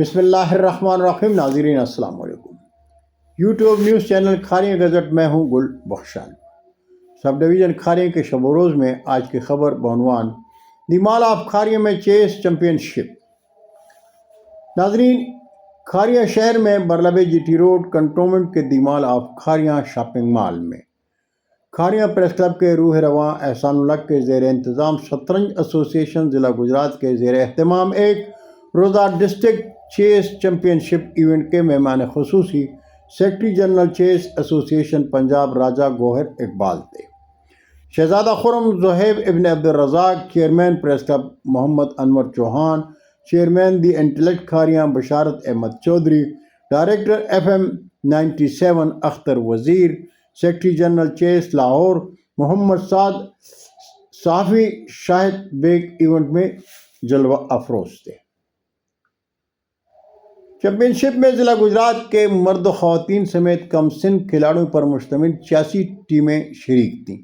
بسم اللہ الرحمن الرحیم۔ ناظرین السلام علیکم۔ YouTube news channel Kharian gazette میں ہوں گل بخشان۔ سب ڈویژن کھاریاں کے شب و روز میں آج کی خبر بعنوان دی مال آف کھاریاں میں چیس چیمپئن شپ۔ ناظرین، کھاریاں شہر میں برلبے جی ٹی روڈ کنٹونمنٹ کے دی mall of Kharian shopping mall میں کھاریاں پریس کلب کے روح رواں احسان اللہ کے زیر انتظام شطرنج ایسوسی ایشن ضلع گجرات کے زیر اہتمام ایک روزہ ڈسٹرکٹ چیس چیمپئن شپ ایونٹ کے مہمان خصوصی سیکرٹری جنرل چیس ایسوسی ایشن پنجاب راجہ گوہر اقبال تھے۔ شہزادہ خرم زہیب ابن Abdul Razzaq, chairman press club Muhammad Anwar Chauhan, chairman the intellect Kharian Basharat Ahmed Chaudhry, director FM 97 Akhtar Wazir, secretary general chess Lahore Muhammad Saad, صحافی شاہد بیگ ایونٹ میں جلوہ افروز تھے۔ چیمپئن شپ میں ضلع گجرات کے مرد و خواتین سمیت کم سن کھلاڑیوں پر مشتمل 86 ٹیمیں شریک تھیں۔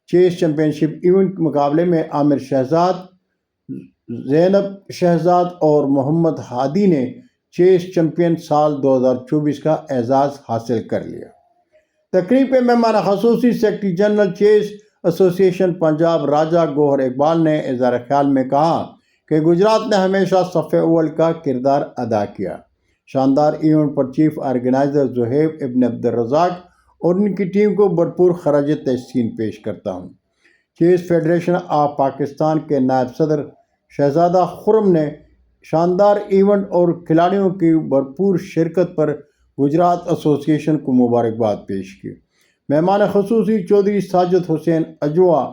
چیس چیمپئن شپ ایونٹ مقابلے میں عامر شہزاد، زینب شہزاد اور محمد ہادی نے چیس چیمپئن سال 2024 کا اعزاز حاصل کر لیا۔ تقریب کے مہمان خصوصی سیکرٹری جنرل چیس ایسوسی ایشن پنجاب راجہ گوہر اقبال نے اظہار خیال میں کہا کہ گجرات نے ہمیشہ صف اول کا کردار ادا کیا۔ شاندار ایونٹ پر چیف آرگنائزر زہیب ابن عبدالرزاق اور ان کی ٹیم کو بھرپور خراج تحسین پیش کرتا ہوں۔ چیس فیڈریشن آف پاکستان کے نائب صدر شہزادہ خرم نے شاندار ایونٹ اور کھلاڑیوں کی بھرپور شرکت پر گجرات ایسوسی ایشن کو مبارکباد پیش کی۔ مہمان خصوصی چودھری ساجد حسین اجوا،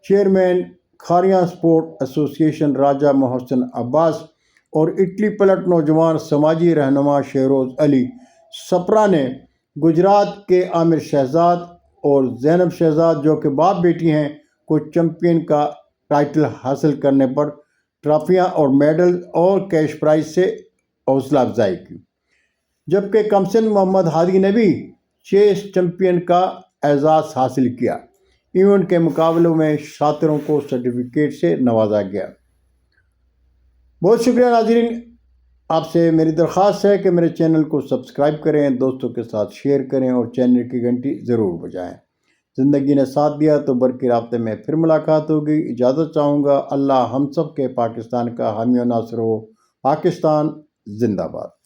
چیئرمین کھاریاں سپورٹ ایسوسی ایشن راجہ محسن عباس اور اٹلی پلٹ نوجوان سماجی رہنما شہروز علی سپرا نے گجرات کے عامر شہزاد اور زینب شہزاد جو کہ باپ بیٹی ہیں کو چیمپئن کا ٹائٹل حاصل کرنے پر ٹرافیاں اور میڈل اور کیش پرائز سے حوصلہ افزائی کی، جبکہ کمسن محمد ہادی نے بھی چیس چیمپئن کا اعزاز حاصل کیا۔ ایونٹ کے مقابلوں میں شاطروں کو سرٹیفکیٹ سے نوازا گیا۔ بہت شکریہ ناظرین، آپ سے میری درخواست ہے کہ میرے چینل کو سبسکرائب کریں، دوستوں کے ساتھ شیئر کریں اور چینل کی گھنٹی ضرور بجائیں۔ زندگی نے ساتھ دیا تو برقی رابطے میں پھر ملاقات ہوگی۔ اجازت چاہوں گا۔ اللہ ہم سب کے پاکستان کا حامی و ناصر ہو۔ پاکستان زندہ باد۔